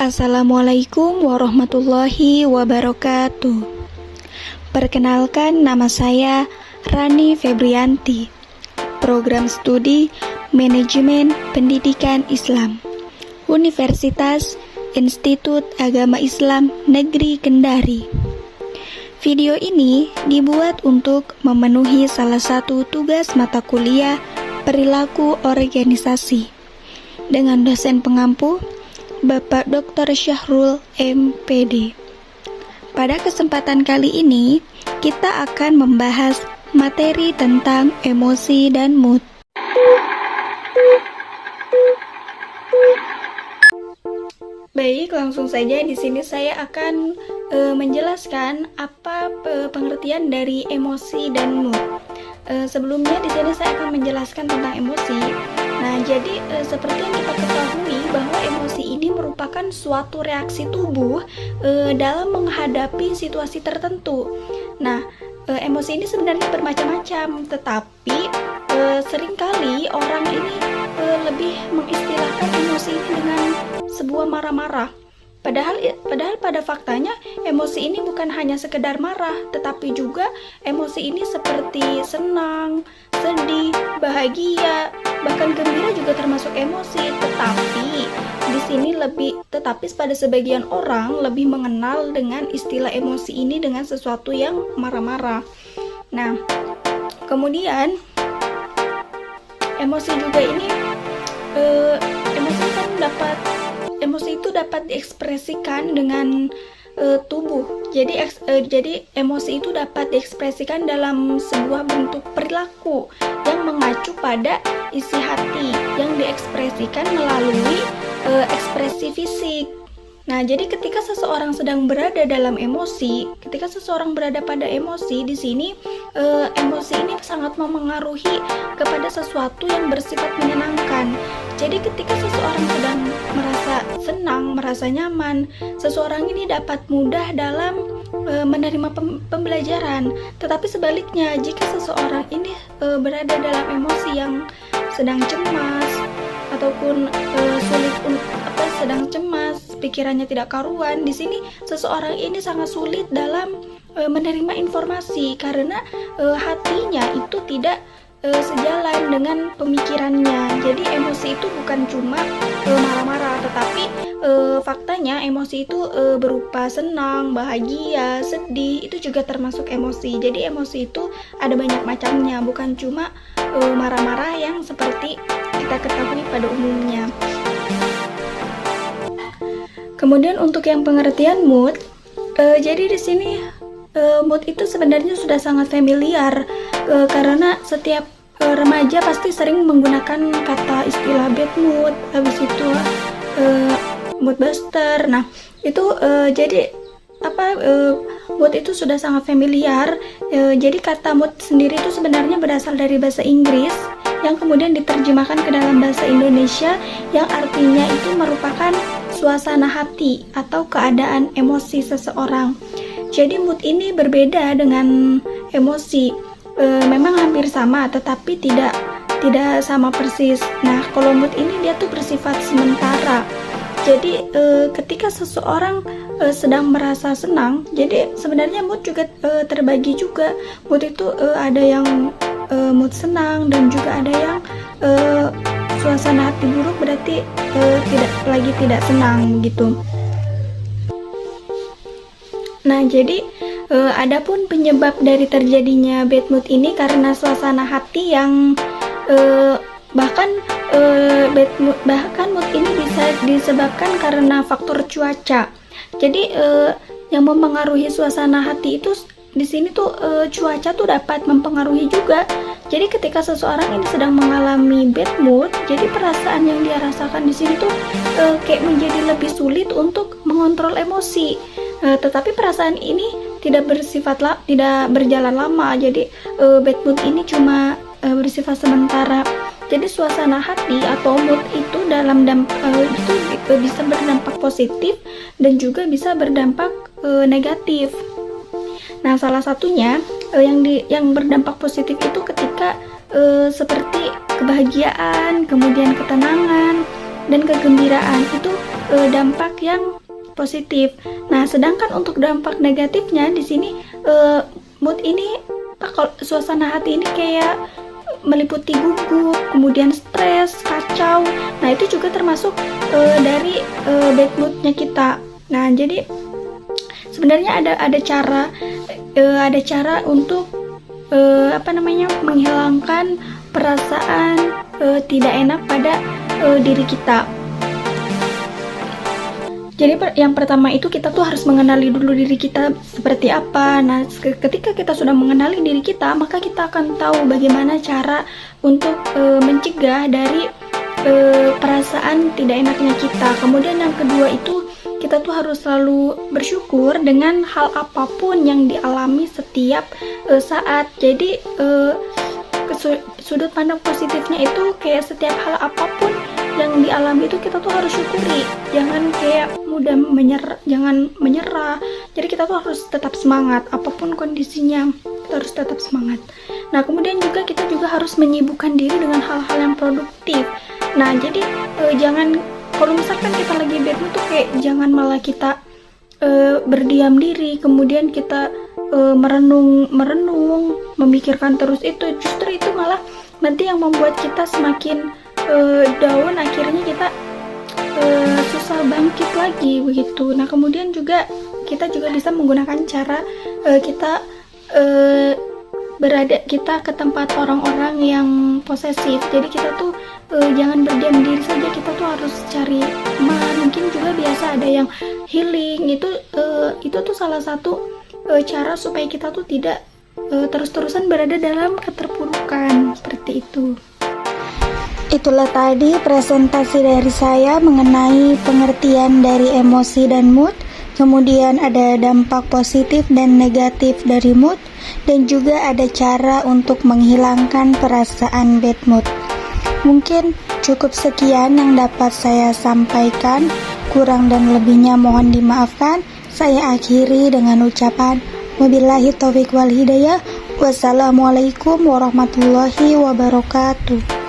Assalamualaikum warahmatullahi wabarakatuh. Perkenalkan, nama saya Rani Febrianti, Program Studi Manajemen Pendidikan Islam, Universitas Institut Agama Islam Negeri Kendari. Video ini dibuat untuk memenuhi salah satu tugas mata kuliah perilaku organisasi dengan dosen pengampu Bapak Dr. Syahrul MPD. Pada kesempatan kali ini, kita akan membahas materi tentang emosi dan mood. Baik, langsung saja di sini saya akan menjelaskan apa pengertian dari emosi dan mood. Sebelumnya di sini saya akan menjelaskan tentang emosi. Nah, jadi seperti yang kita ketahui bahwa emosi ini merupakan suatu reaksi tubuh dalam menghadapi situasi tertentu. Nah, emosi ini sebenarnya bermacam-macam, tetapi seringkali orang ini lebih mengistilahkan emosi ini dengan sebuah marah-marah. Padahal pada faktanya emosi ini bukan hanya sekedar marah, tetapi juga emosi ini seperti senang, sedih, bahagia, bahkan gembira juga termasuk emosi. Tetapi pada sebagian orang lebih mengenal dengan istilah emosi ini dengan sesuatu yang marah-marah. Nah, kemudian emosi juga ini emosi itu dapat diekspresikan dengan tubuh. Jadi emosi itu dapat diekspresikan dalam sebuah bentuk perilaku yang mengacu pada isi hati yang diekspresikan melalui ekspresi fisik. Nah, jadi ketika seseorang sedang berada dalam emosi, ketika seseorang berada pada emosi, di sini emosi ini sangat memengaruhi kepada sesuatu yang bersifat menyenangkan. Jadi ketika seseorang sedang merasa senang, merasa nyaman, seseorang ini dapat mudah dalam menerima pembelajaran. Tetapi sebaliknya, jika seseorang ini berada dalam emosi yang sedang cemas ataupun sedang cemas, pikirannya tidak karuan, di sini seseorang ini sangat sulit dalam menerima informasi karena hatinya itu tidak sejalan dengan pemikirannya. Jadi emosi itu bukan cuma marah-marah, tetapi faktanya emosi itu berupa senang, bahagia, sedih, itu juga termasuk emosi. Jadi emosi itu ada banyak macamnya, bukan cuma marah-marah yang seperti kita ketahui pada umumnya. Kemudian untuk yang pengertian mood, jadi di sini mood itu sebenarnya sudah sangat familiar karena setiap remaja pasti sering menggunakan kata istilah bad mood, habis itu mood booster. Nah, itu mood itu sudah sangat familiar. Jadi kata mood sendiri itu sebenarnya berasal dari bahasa Inggris yang kemudian diterjemahkan ke dalam bahasa Indonesia yang artinya itu merupakan suasana hati atau keadaan emosi seseorang. Jadi mood ini berbeda dengan emosi. Memang hampir sama, tetapi tidak sama persis. Nah, kalau mood ini dia tuh bersifat sementara. Jadi ketika seseorang sedang merasa senang, jadi sebenarnya mood juga terbagi juga. Mood itu ada yang mood senang dan juga ada yang suasana hati buruk, berarti tidak senang gitu. Nah, jadi adapun penyebab dari terjadinya bad mood ini karena suasana hati yang bahkan mood ini bisa disebabkan karena faktor cuaca. Jadi yang mempengaruhi suasana hati itu di sini tuh cuaca tuh dapat mempengaruhi juga. Jadi ketika seseorang ini sedang mengalami bad mood, jadi perasaan yang dia rasakan di sini tuh kayak menjadi lebih sulit untuk mengontrol emosi. Tetapi perasaan ini tidak berjalan lama. Jadi bad mood ini cuma bersifat sementara. Jadi suasana hati atau mood itu itu bisa berdampak positif dan juga bisa berdampak negatif. Nah, salah satunya yang berdampak positif itu ketika seperti kebahagiaan, kemudian ketenangan dan kegembiraan itu dampak yang positif. Nah, sedangkan untuk dampak negatifnya di sini mood ini, kalau suasana hati ini kayak meliputi gugup, kemudian stres, kacau. Nah, itu juga termasuk dari bad moodnya kita. Nah, jadi sebenarnya ada cara untuk menghilangkan perasaan tidak enak pada diri kita. Jadi yang pertama itu kita tuh harus mengenali dulu diri kita seperti apa. Nah, ketika kita sudah mengenali diri kita, maka kita akan tahu bagaimana cara untuk mencegah dari perasaan tidak enaknya kita. Kemudian yang kedua itu kita tuh harus selalu bersyukur dengan hal apapun yang dialami setiap saat. Jadi sudut pandang positifnya itu kayak setiap hal apapun yang dialami itu kita tuh harus syukuri, jangan kayak mudah jangan menyerah. Jadi kita tuh harus tetap semangat apapun kondisinya, kita harus tetap semangat. Nah, kemudian juga kita juga harus menyibukkan diri dengan hal-hal yang produktif. Nah, jadi jangan, kalau misalkan kita lagi bad mood tuh kayak jangan malah kita berdiam diri, kemudian kita merenung, memikirkan terus itu. Justru itu malah nanti yang membuat kita semakin down, akhirnya kita susah bangkit lagi begitu. Nah, kemudian juga kita juga bisa menggunakan cara kita ke tempat orang-orang yang posesif. Jadi kita tuh jangan berdiam diri saja, kita tuh harus cari teman. Mungkin juga biasa ada yang healing, itu tuh salah satu cara supaya kita tuh tidak terus-terusan berada dalam keterpurukan seperti itu. Itulah tadi presentasi dari saya mengenai pengertian dari emosi dan mood, kemudian ada dampak positif dan negatif dari mood, dan juga ada cara untuk menghilangkan perasaan bad mood. Mungkin cukup sekian yang dapat saya sampaikan, kurang dan lebihnya mohon dimaafkan. Saya akhiri dengan ucapan wabillahi taufiq wal hidayah. Wassalamualaikum warahmatullahi wabarakatuh.